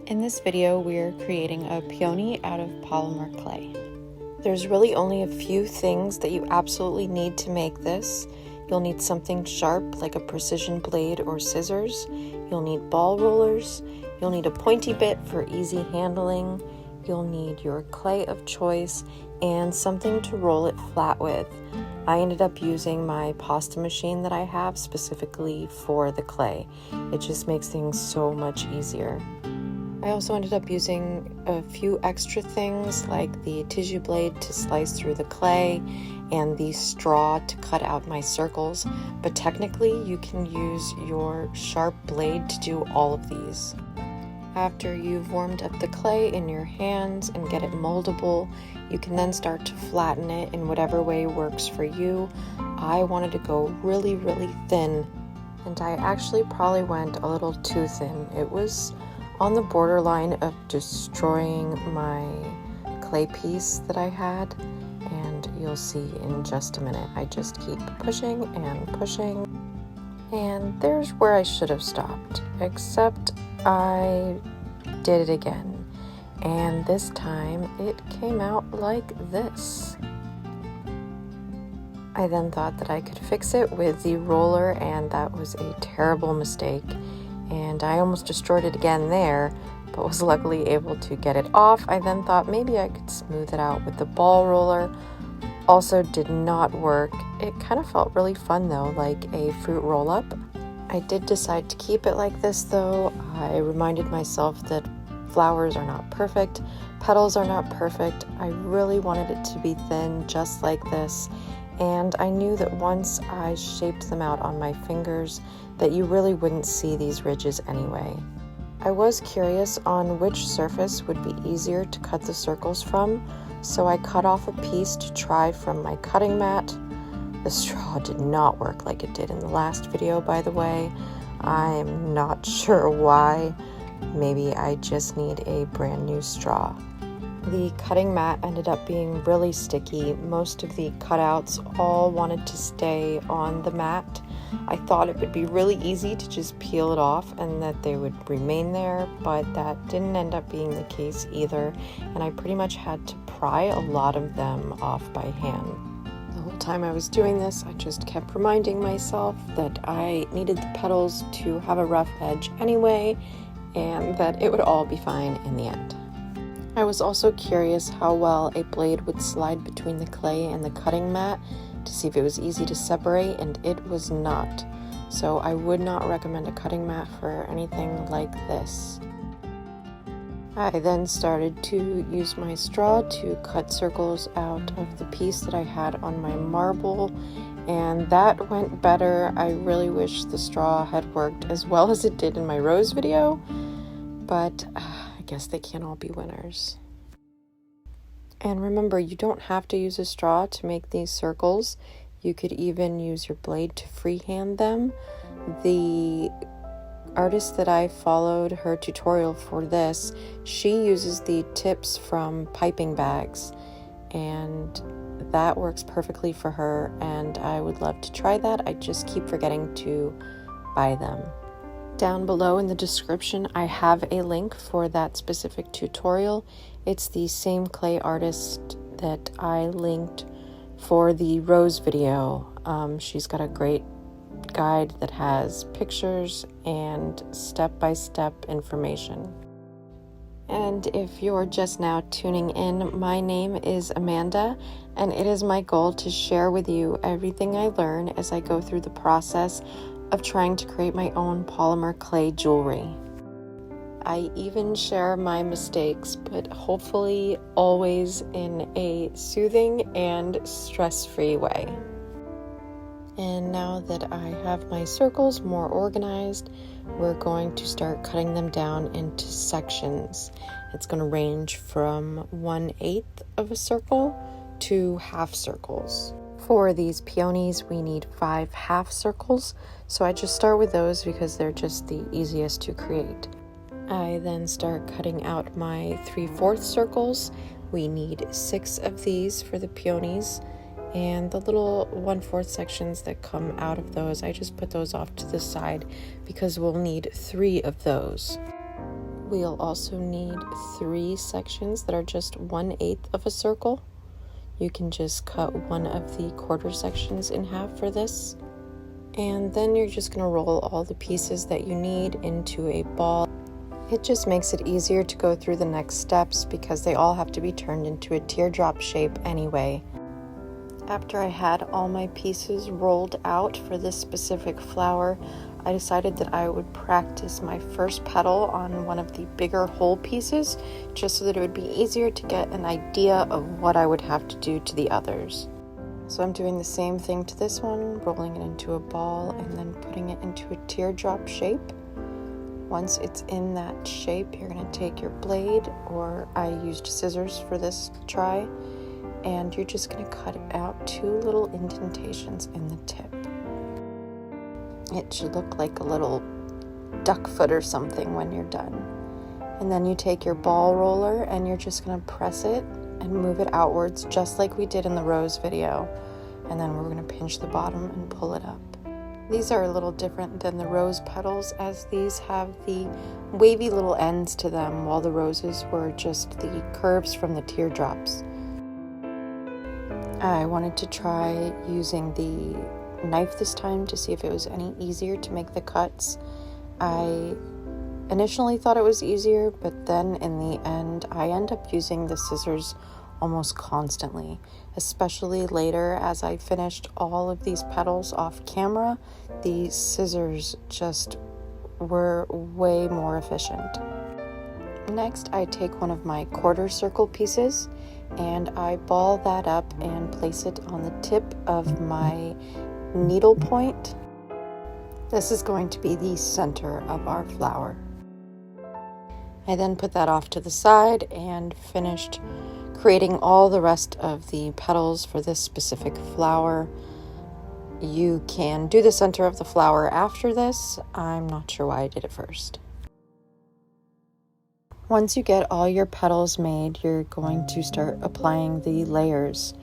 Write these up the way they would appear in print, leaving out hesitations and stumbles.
In this video, we are creating a peony out of polymer clay. There's really only a few things that you absolutely need to make this. You'll need something sharp like a precision blade or scissors. You'll need ball rollers. You'll need a pointy bit for easy handling. You'll need your clay of choice and something to roll it flat with. I ended up using my pasta machine that I have specifically for the clay. It just makes things so much easier. I also ended up using a few extra things like the tissue blade to slice through the clay and the straw to cut out my circles, but technically you can use your sharp blade to do all of these. After you've warmed up the clay in your hands and get it moldable, you can then start to flatten it in whatever way works for you. I wanted to go really, really thin, and I actually probably went a little too thin. It was on the borderline of destroying my clay piece that I had, and you'll see in just a minute. I just keep pushing and pushing, and there's where I should have stopped, except I did it again, and this time it came out like this. I then thought that I could fix it with the roller, and that was a terrible mistake. And I almost destroyed it again there, but was luckily able to get it off. I then thought maybe I could smooth it out with the ball roller. Also did not work. It kind of felt really fun though, like a fruit roll-up. I did decide to keep it like this though. I reminded myself that flowers are not perfect, petals are not perfect. I really wanted it to be thin, just like this. And I knew that once I shaped them out on my fingers that you really wouldn't see these ridges anyway. I was curious on which surface would be easier to cut the circles from, so I cut off a piece to try from my cutting mat. The straw did not work like it did in the last video, by the way. I'm not sure why. Maybe I just need a brand new straw. The cutting mat ended up being really sticky. Most of the cutouts all wanted to stay on the mat. I thought it would be really easy to just peel it off and that they would remain there, but that didn't end up being the case either, and I pretty much had to pry a lot of them off by hand. The whole time I was doing this, I just kept reminding myself that I needed the petals to have a rough edge anyway, and that it would all be fine in the end. I was also curious how well a blade would slide between the clay and the cutting mat to see if it was easy to separate, and it was not. So I would not recommend a cutting mat for anything like this. I then started to use my straw to cut circles out of the piece that I had on my marble, and that went better. I really wish the straw had worked as well as it did in my rose video, but I guess they can't all be winners. And remember, you don't have to use a straw to make these circles. You could even use your blade to freehand them. The artist that I followed, her tutorial for this, she uses the tips from piping bags, and that works perfectly for her, and I would love to try that. I just keep forgetting to buy them. Down below in the description, I have a link for that specific tutorial. It's the same clay artist that I linked for the rose video. She's got a great guide that has pictures and step-by-step information. And if you're just now tuning in, my name is Amanda, and it is my goal to share with you everything I learn as I go through the process of trying to create my own polymer clay jewelry. I even share my mistakes, but hopefully always in a soothing and stress-free way. And now that I have my circles more organized, we're going to start cutting them down into sections. It's going to range from 1/8 of a circle to half circles. For these peonies, we need 5 half circles, so I just start with those because they're just the easiest to create. I then start cutting out my 3/4 circles. We need 6 of these for the peonies, and the little 1/4 sections that come out of those, I just put those off to the side because we'll need 3 of those. We'll also need 3 sections that are just 1/8 of a circle. You can just cut one of the quarter sections in half for this. And then you're just going to roll all the pieces that you need into a ball. It just makes it easier to go through the next steps because they all have to be turned into a teardrop shape anyway. After I had all my pieces rolled out for this specific flower, I decided that I would practice my first petal on one of the bigger whole pieces, just so that it would be easier to get an idea of what I would have to do to the others. So I'm doing the same thing to this one, rolling it into a ball and then putting it into a teardrop shape. Once it's in that shape, you're going to take your blade, or I used scissors for this try, and you're just going to cut out 2 little indentations in the tip. It should look like a little duck foot or something when you're done. And then you take your ball roller and you're just going to press it and move it outwards just like we did in the rose video. And then we're going to pinch the bottom and pull it up. These are a little different than the rose petals, as these have the wavy little ends to them, while the roses were just the curves from the teardrops. I wanted to try using the knife this time to see if it was any easier to make the cuts. I initially thought it was easier, but then in the end I end up using the scissors almost constantly, especially later as I finished all of these petals off camera. The scissors just were way more efficient. Next, I take one of my quarter circle pieces and I ball that up and place it on the tip of my needle point. This is going to be the center of our flower. I then put that off to the side and finished creating all the rest of the petals for this specific flower. You can do the center of the flower after this. I'm not sure why I did it first. Once you get all your petals made, you're going to start applying the layers.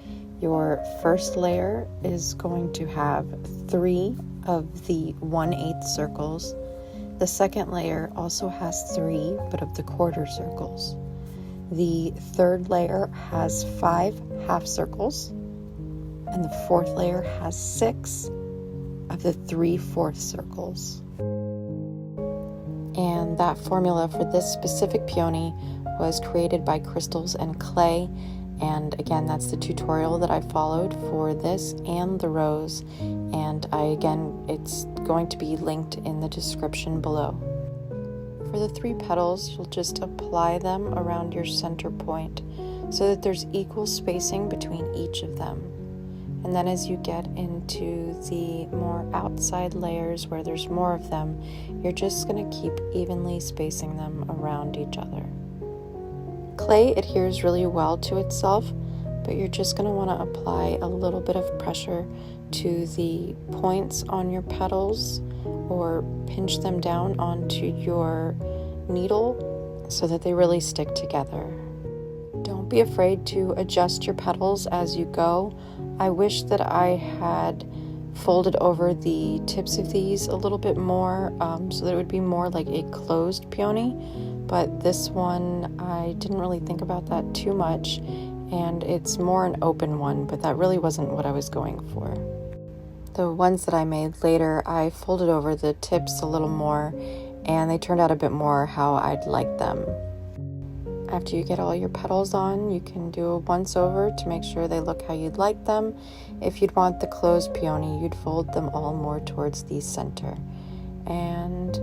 Your first layer is going to have 3 of the 1/8 circles. The second layer also has 3, but of the quarter circles. The third layer has 5 half circles, and the fourth layer has 6 of the 3/4 circles. And that formula for this specific peony was created by crystals and clay. And again, that's the tutorial that I followed for this and the rose. And it's going to be linked in the description below. For the 3 petals, you'll just apply them around your center point so that there's equal spacing between each of them. And then as you get into the more outside layers where there's more of them, you're just going to keep evenly spacing them around each other. Clay adheres really well to itself, but you're just going to want to apply a little bit of pressure to the points on your petals, or pinch them down onto your needle so that they really stick together. Don't be afraid to adjust your petals as you go. I wish that I had folded over the tips of these a little bit more so that it would be more like a closed peony, but this one I didn't really think about that too much, and it's more an open one, but that really wasn't what I was going for. The ones that I made later, I folded over the tips a little more, and they turned out a bit more how I'd like them. After you get all your petals on, you can do a once over to make sure they look how you'd like them. If you'd want the closed peony, you'd fold them all more towards the center, and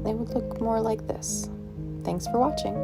they would look more like this. Thanks for watching.